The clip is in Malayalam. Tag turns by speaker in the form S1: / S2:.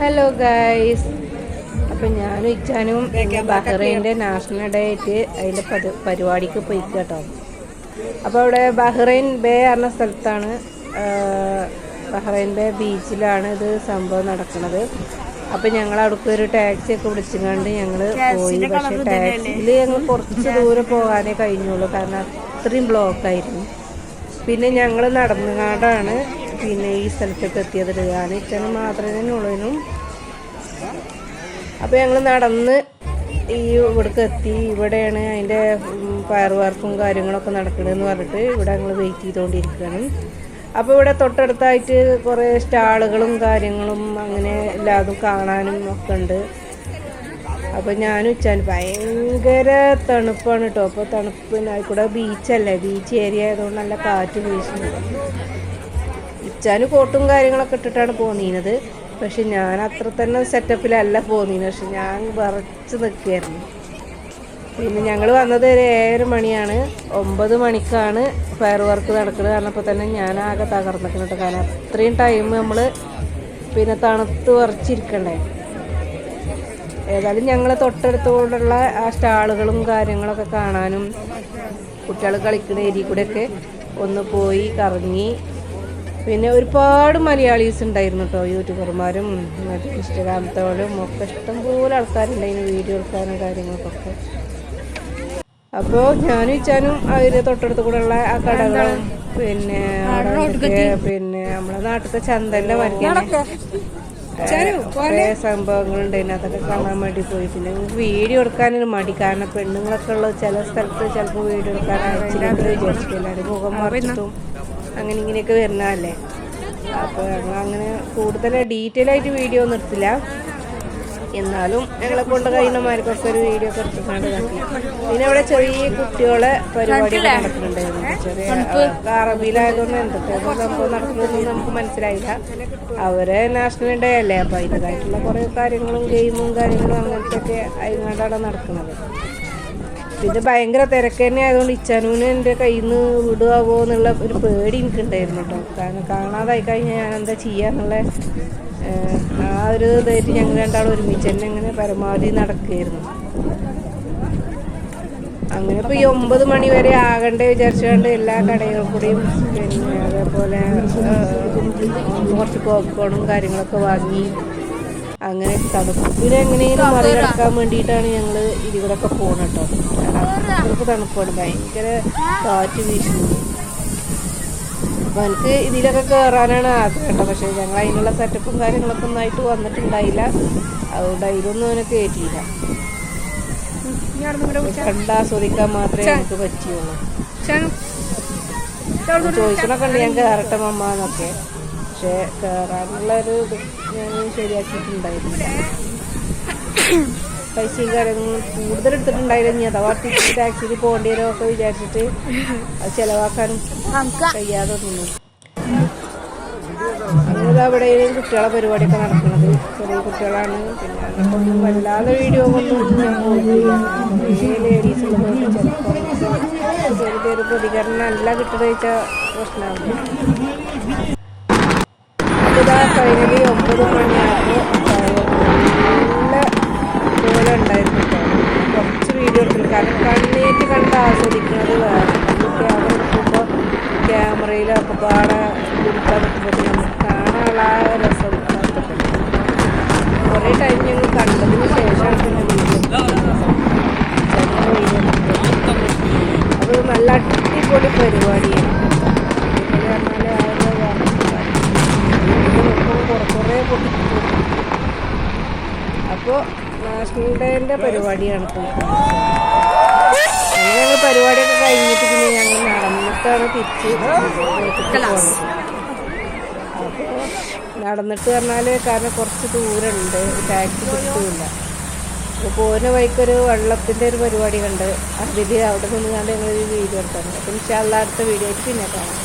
S1: ഹലോ ഗൈസ്, അപ്പം ഞാനും ഇച്ചാനും ബഹ്റൈൻ്റെ നാഷണൽ ഡേ ആയിട്ട് അതിൻ്റെ പരിപാടിക്ക് പോയി കേട്ടോ. അപ്പോൾ അവിടെ ബഹ്റൈൻ ബേ പറഞ്ഞ സ്ഥലത്താണ്, ബഹ്റൈൻ ബേ ബീച്ചിലാണ് ഇത് സംഭവം നടക്കുന്നത്. അപ്പം ഞങ്ങൾ അവിടേക്ക് ഒരു ടാക്സി ഒക്കെ വിളിച്ചുകൊണ്ട് ഞങ്ങൾ പോയി. പക്ഷേ ടാക്സിയിൽ ഞങ്ങൾ കുറച്ച് ദൂരം പോകാനേ കഴിഞ്ഞുള്ളൂ, കാരണം അത്രയും ബ്ലോക്കായിരുന്നു. പിന്നെ ഞങ്ങൾ നടന്നുകൊണ്ടാണ് പിന്നെ ഈ സ്ഥലത്തേക്ക് എത്തിയത്. ഞാൻ ഇച്ചനും മാത്രമേ ഉള്ളതിനും. അപ്പോൾ ഞങ്ങൾ നടന്ന് ഇവിടേക്ക് എത്തി. ഇവിടെയാണ് അതിൻ്റെ ഫയർ വർക്കും കാര്യങ്ങളൊക്കെ നടക്കണമെന്ന് പറഞ്ഞിട്ട് ഇവിടെ ഞങ്ങൾ വെയിറ്റ് ചെയ്തുകൊണ്ടിരിക്കുകയാണ്. അപ്പോൾ ഇവിടെ തൊട്ടടുത്തായിട്ട് കുറേ സ്റ്റാളുകളും കാര്യങ്ങളും അങ്ങനെ എല്ലാതും കാണാനും ഒക്കെ ഉണ്ട്. അപ്പോൾ ഞാനും ഇച്ചാനും ഭയങ്കര തണുപ്പാണ് കേട്ടോ. അപ്പോൾ തണുപ്പിനായിക്കൂടെ ബീച്ചല്ലേ, ബീച്ച് ഏരിയ ആയതുകൊണ്ട് നല്ല കാറ്റ് വീശുന്നുണ്ട്. ഇച്ചാനും കോട്ടും കാര്യങ്ങളൊക്കെ ഇട്ടിട്ടാണ് പോന്നീനത്. പക്ഷെ ഞാൻ അത്ര തന്നെ സെറ്റപ്പിലല്ല പോന്നീന്. പക്ഷെ ഞാൻ വിറച്ച് നിൽക്കുകയായിരുന്നു. പിന്നെ ഞങ്ങൾ വന്നത് ഒരു 7 മണിയാണ്. 9 മണിക്കാണ് ഫയർ വർക്ക് നടക്കുന്നത്. കാരണപ്പോൾ തന്നെ ഞാനാകെ തകർന്നിട്ടുണ്ട്. കാരണം അത്രയും ടൈം നമ്മൾ പിന്നെ തണുത്ത് വിറച്ചിരിക്കണ്ടേ. ഏതായാലും ഞങ്ങൾ തൊട്ടടുത്തുകൊണ്ടുള്ള ആ സ്റ്റാളുകളും കാര്യങ്ങളൊക്കെ കാണാനും കുട്ടികൾ കളിക്കുന്ന ഏരിയ കൂടെയൊക്കെ ഒന്ന് പോയി കറങ്ങി. പിന്നെ ഒരുപാട് മലയാളീസ് ഉണ്ടായിരുന്നു കേട്ടോ, യൂട്യൂബർമാരും മറ്റേ ഇൻസ്റ്റഗ്രാമത്തോടും ഒക്കെ ഇഷ്ടംപോലെ ആൾക്കാരുണ്ടായിരുന്നു വീഡിയോ എടുക്കാനും കാര്യങ്ങൾക്കൊക്കെ. അപ്പോൾ ഞാനും ഇച്ചാനും അവർ തൊട്ടടുത്ത് കൂടെ ഉള്ള ആ കടകളും പിന്നെ പിന്നെ നമ്മളെ നാട്ടിലത്തെ ചന്തൻ്റെ മരിക്കാനും കുറേ സംഭവങ്ങളുണ്ടായിരുന്നു. അതൊക്കെ കാണാൻ വേണ്ടി പോയി. പിന്നെ വീഡിയോ എടുക്കാനൊരു മടി, കാരണം പെണ്ണുങ്ങളൊക്കെ ഉള്ള ചില സ്ഥലത്ത് ചിലപ്പോൾ വീഡിയോ എടുക്കാൻ അയച്ചില്ലെന്ന് വിചാരിച്ചിട്ടില്ല. മുഖം മറിച്ചിട്ടും അങ്ങനെ ഇങ്ങനെയൊക്കെ വരുന്നതല്ലേ. അപ്പോൾ ഞങ്ങൾ അങ്ങനെ കൂടുതൽ ഡീറ്റെയിൽ ആയിട്ട് വീഡിയോ ഒന്നും എടുത്തില്ല. എന്നാലും ഞങ്ങളെ കൊണ്ട് കഴിയുന്നമാർക്കൊക്കെ ഒരു വീഡിയോ ഒക്കെ എടുത്തിട്ടുണ്ട് കാട്ടി. പിന്നെ അവിടെ ചെറിയ കുട്ടികളെ പരിപാടികൾ നടക്കുന്നുണ്ടായിരുന്നു. ചെറിയ അറബിയിലായതുകൊണ്ട് എന്തൊക്കെ സംഭവം നടക്കുന്നതെന്ന് നമുക്ക് മനസ്സിലായില്ല. അവരെ നാഷണൽ ഡേ അല്ലേ, അപ്പോൾ അതിൻ്റെതായിട്ടുള്ള കുറേ കാര്യങ്ങളും ഗെയിമും കാര്യങ്ങളും അങ്ങനത്തെയൊക്കെ അതിനാണ്ടാണ് നടക്കുന്നത്. പിന്നെ ഭയങ്കര തിരക്ക് തന്നെ ആയതുകൊണ്ട് ഇച്ചാനൂന് എൻ്റെ കയ്യിൽ നിന്ന് വിടുകയാവോ എന്നുള്ള ഒരു പേടി എനിക്കുണ്ടായിരുന്നു കേട്ടോ. കാരണം കാണാതായി കഴിഞ്ഞാൽ ഞാൻ എന്താ ചെയ്യാന്നുള്ള ആ ഒരു ഇതായിട്ട് ഞങ്ങൾ രണ്ടാളും ഒരുമിച്ച് തന്നെ അങ്ങനെ പരമാവധി നടക്കുകയായിരുന്നു. അങ്ങനെ ഇപ്പോൾ ഈ 9 മണി വരെ ആകണ്ടേ വിചാരിച്ചുകൊണ്ട് എല്ലാ കടകളിൽ കൂടെയും പിന്നെ അതേപോലെ കുറച്ച് പോപ്കോണും കാര്യങ്ങളൊക്കെ വാങ്ങി. അങ്ങനെ തണുപ്പിനെ എങ്ങനെയും മറികടക്കാൻ വേണ്ടിയിട്ടാണ് ഞങ്ങൾ ഇതിലൂടെയൊക്കെ പോകുന്നത് കേട്ടോ. അത്രയ്ക്ക് തണുപ്പാണ്, ഭയങ്കര കാറ്റ് വീശുന്നത്. അപ്പോൾ എനിക്ക് ഇതിലൊക്കെ കയറാനാണ് ആഗ്രഹം കേട്ടോ. പക്ഷേ ഞങ്ങൾ അതിനുള്ള സെറ്റപ്പും കാര്യങ്ങളൊക്കെ ഒന്നായിട്ട് വന്നിട്ടുണ്ടായില്ല. അതുകൊണ്ട് അതിലൊന്നും അവനെ കയറ്റിയില്ല. കണ്ടാസ്വദിക്കാൻ മാത്രമേ എനിക്ക് പറ്റിയുള്ളൂ. ചോദിക്കണൊക്കെ ഉണ്ട് ഞാൻ കയറട്ടെ മമ്മ എന്നൊക്കെ. പക്ഷേ കയറാനുള്ളൊരു ഇത് ഞാൻ ശരിയാക്കിയിട്ടുണ്ടായിരുന്നു. പൈസയും കാര്യങ്ങളും കൂടുതൽ എടുത്തിട്ടുണ്ടായില്ല. ഇനി അഥവാ ടാക്സിയിൽ പോകേണ്ടി വരുമൊക്കെ വിചാരിച്ചിട്ട് അത് ചിലവാക്കാനും കഴിയാതെ നിന്നു. അങ്ങനെ അവിടെയും കുട്ടികളെ പരിപാടിയൊക്കെ നടക്കുന്നത് ചെറിയ കുട്ടികളാണ്. പിന്നെ അതിനൊന്നും വല്ലാതെ വീഡിയോ ഒന്നും ഞാൻ പോയിട്ടില്ല. കുറേ ലേഡീസ് ഉള്ളത് ചിലപ്പോൾ ചെറിയൊരു പ്രതികരണം അല്ല കിട്ടുന്നത് വെച്ചാൽ പ്രശ്നമാണ്. ഇതാ ഫൈനലി 9 മണിയായപ്പോൾ നല്ല പോലെ ഉണ്ടായിരുന്നു കേട്ടോ. കുറച്ച് വീഡിയോ എടുത്തില്ല, കാരണം കണ്ണേറ്റ് കണ്ട് ആസ്വദിക്കുന്നത് വേറെ. ക്യാമറ എടുക്കുമ്പോൾ ക്യാമറയിലൊക്കെ പാടെ എടുക്കാൻ പറ്റുമ്പോൾ നമുക്ക് കാണാനുള്ള ആ രസം നഷ്ടപ്പെട്ടു. കുറേ ടൈം ഞങ്ങൾ കണ്ടതിന് ശേഷമാണ് പിന്നെ വീഡിയോ അത് നല്ല അടിപൊളി പരിപാടിയാണ്. അപ്പോൾ നാഷണൽ ഡേൻ്റെ പരിപാടിയാണ് അങ്ങനെ പരിപാടിയൊക്കെ കഴിഞ്ഞിട്ട് പിന്നെ ഞങ്ങൾ നടന്നിട്ടാണ് തിരിച്ച് പോകുന്നത്. അപ്പോൾ നടന്നിട്ട് പറഞ്ഞാൽ കാരണം കുറച്ച് ദൂരമുണ്ട്, ടാക്സി കിട്ടുമില്ല. അപ്പോൾ പോകുന്ന വഴിക്കൊരു വെള്ളത്തിൻ്റെ ഒരു പരിപാടി കണ്ട് അതിൽ അവിടെ നിന്ന് കണ്ട് ഞങ്ങളൊരു വീഡിയോ എടുത്താണ്. അപ്പോൾ ഇൻഷാ അല്ലാഹ് അടുത്ത വീഡിയോ ആയിട്ട് പിന്നെ കാണാം.